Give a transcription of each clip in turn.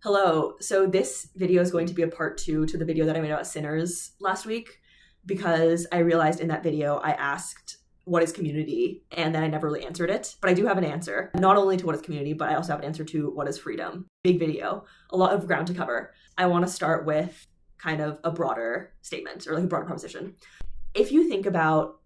Hello. So this video is going to be a part 2 to the video that I made about sinners last week, because I realized in that video I asked what is community, and then I never really answered it. But I do have an answer, not only to what is community, but I also have an answer to what is freedom. Big video, a lot of ground to cover. I want to start with kind of a broader statement, or like a broader proposition. If you think about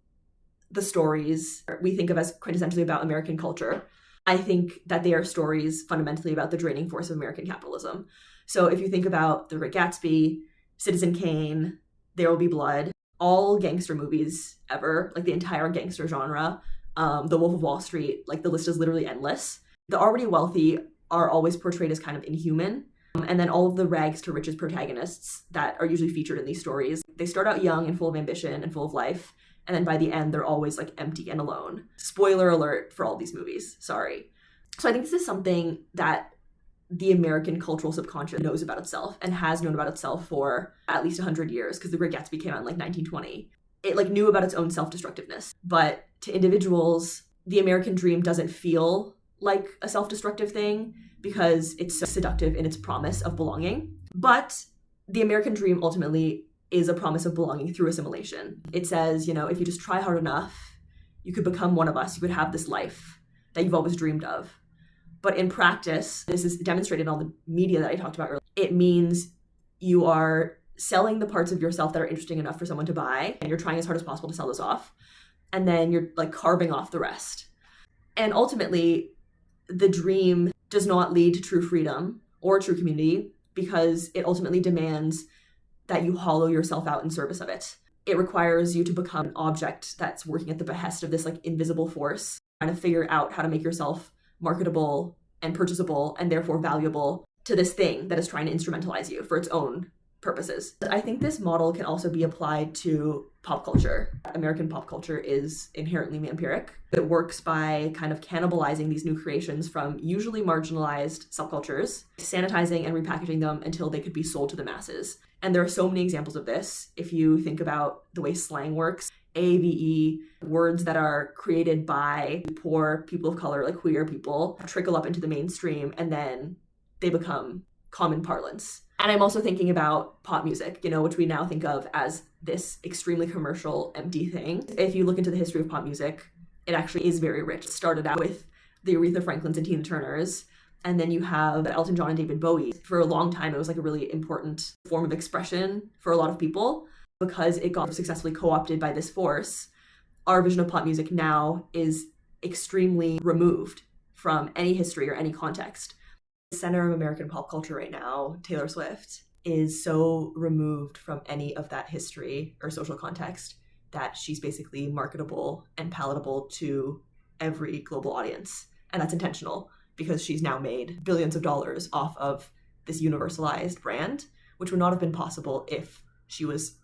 the stories we think of as quintessentially about American culture, I think that they are stories fundamentally about the draining force of American capitalism. So if you think about The Great Gatsby, Citizen Kane, There Will Be Blood, all gangster movies ever, like the entire gangster genre, The Wolf of Wall Street, like the list is literally endless. The already wealthy are always portrayed as kind of inhuman. And then all of the rags to riches protagonists that are usually featured in these stories, they start out young and full of ambition and full of life. And then by the end, they're always like empty and alone. Spoiler alert for all these movies, sorry. So I think this is something that the American cultural subconscious knows about itself and has known about itself for at least 100 years, because The Great Gatsby came out in like 1920. It like knew about its own self-destructiveness. But to individuals, the American dream doesn't feel like a self-destructive thing because it's so seductive in its promise of belonging. But the American dream ultimately is a promise of belonging through assimilation. It says, if you just try hard enough, you could become one of us. You could have this life that you've always dreamed of. But in practice, this is demonstrated on the media that I talked about earlier. It means you are selling the parts of yourself that are interesting enough for someone to buy, and you're trying as hard as possible to sell those off. And then you're like carving off the rest. And ultimately, the dream does not lead to true freedom or true community, because it ultimately demands that you hollow yourself out in service of it. It requires you to become an object that's working at the behest of this like invisible force, trying to figure out how to make yourself marketable and purchasable and therefore valuable to this thing that is trying to instrumentalize you for its own purposes. I think this model can also be applied to pop culture. American pop culture is inherently vampiric. It works by kind of cannibalizing these new creations from usually marginalized subcultures, sanitizing and repackaging them until they could be sold to the masses. And there are so many examples of this. If you think about the way slang works, AAVE, words that are created by poor people of color, like queer people, trickle up into the mainstream, and then they become common parlance. And I'm also thinking about pop music, which we now think of as this extremely commercial, empty thing. If you look into the history of pop music, it actually is very rich. It started out with the Aretha Franklins and Tina Turners, and then you have Elton John and David Bowie. For a long time, it was like a really important form of expression for a lot of people. Because it got successfully co-opted by this force, our vision of pop music now is extremely removed from any history or any context. The center of American pop culture right now, Taylor Swift, is so removed from any of that history or social context that she's basically marketable and palatable to every global audience. And that's intentional, because she's now made billions of dollars off of this universalized brand, which would not have been possible if she was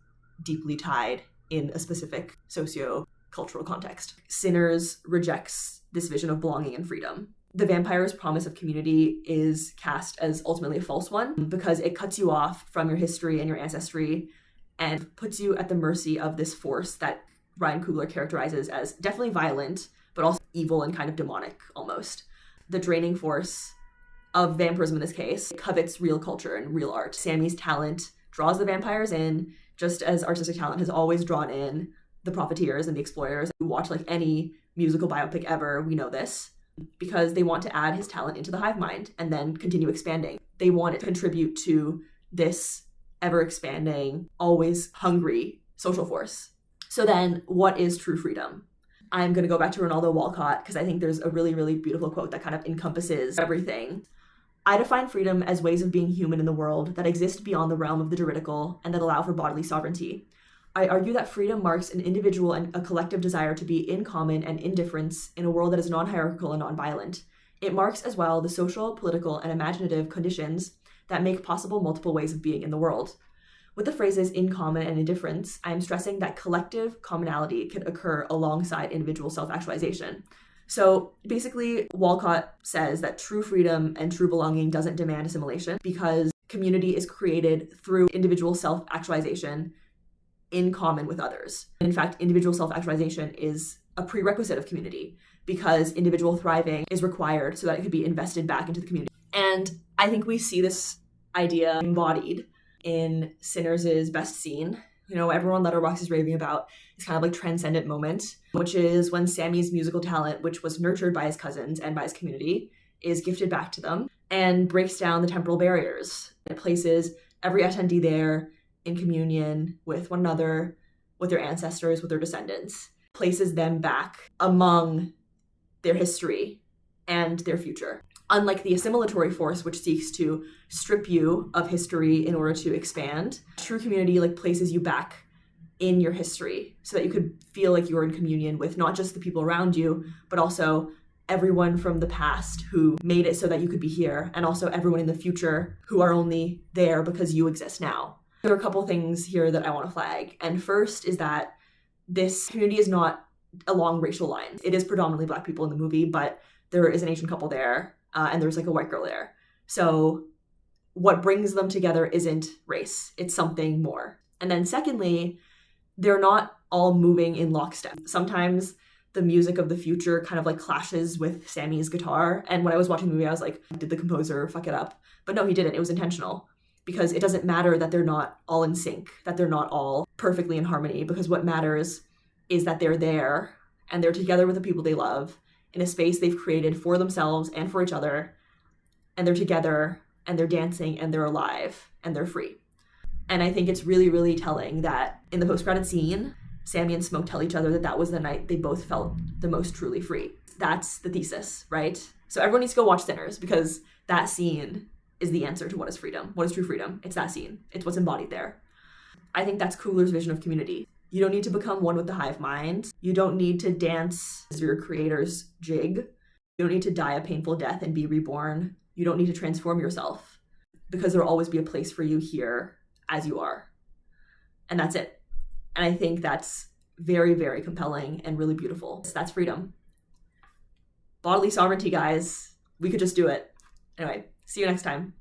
deeply tied in a specific socio-cultural context. Sinners rejects this vision of belonging and freedom. The vampire's promise of community is cast as ultimately a false one, because it cuts you off from your history and your ancestry and puts you at the mercy of this force that Ryan Coogler characterizes as definitely violent, but also evil and kind of demonic almost. The draining force of vampirism in this case covets real culture and real art. Sammy's talent draws the vampires in, just as artistic talent has always drawn in the profiteers and the exploiters. We watch like any musical biopic ever, we know this, because they want to add his talent into the hive mind and then continue expanding. They want to contribute to this ever-expanding, always hungry social force. So then, what is true freedom? I'm going to go back to Ronaldo Walcott, because I think there's a really, really beautiful quote that kind of encompasses everything. I define freedom as ways of being human in the world that exist beyond the realm of the juridical and that allow for bodily sovereignty. I argue that freedom marks an individual and a collective desire to be in common and indifference in a world that is non-hierarchical and non-violent. It marks as well the social, political, and imaginative conditions that make possible multiple ways of being in the world. With the phrases in common and indifference, I am stressing that collective commonality can occur alongside individual self-actualization. So basically, Walcott says that true freedom and true belonging doesn't demand assimilation, because community is created through individual self-actualization in common with others. In fact, individual self-actualization is a prerequisite of community, because individual thriving is required so that it could be invested back into the community. And I think we see this idea embodied in Sinners' best scene. You know, everyone Letterboxd is raving about this kind of like transcendent moment, which is when Sammy's musical talent, which was nurtured by his cousins and by his community, is gifted back to them and breaks down the temporal barriers. It places every attendee there in communion with one another, with their ancestors, with their descendants, places them back among their history and their future. Unlike the assimilatory force, which seeks to strip you of history in order to expand, true community like places you back in your history so that you could feel like you're in communion with not just the people around you, but also everyone from the past who made it so that you could be here, and also everyone in the future who are only there because you exist now. There are a couple things here that I want to flag. And first is that this community is not along racial lines. It is predominantly Black people in the movie, but there is an Asian couple there, and there's like a white girl there. So what brings them together isn't race, it's something more. And then secondly, they're not all moving in lockstep. Sometimes the music of the future kind of like clashes with Sammy's guitar. And when I was watching the movie, I was like, did the composer fuck it up? But no, he didn't. It was intentional, because it doesn't matter that they're not all in sync, that they're not all perfectly in harmony, because what matters is that they're there and they're together with the people they love in a space they've created for themselves and for each other. And they're together and they're dancing and they're alive and they're free. And I think it's really, really telling that in the post-credit scene, Sammy and Smoke tell each other that that was the night they both felt the most truly free. That's the thesis, right? So everyone needs to go watch Sinners, because that scene is the answer to what is freedom. What is true freedom? It's that scene. It's what's embodied there. I think that's Coogler's vision of community. You don't need to become one with the hive mind. You don't need to dance as your creator's jig. You don't need to die a painful death and be reborn. You don't need to transform yourself, because there'll always be a place for you here as you are. And that's it. And I think that's very, very compelling and really beautiful. That's freedom. Bodily sovereignty, guys. We could just do it. Anyway, see you next time.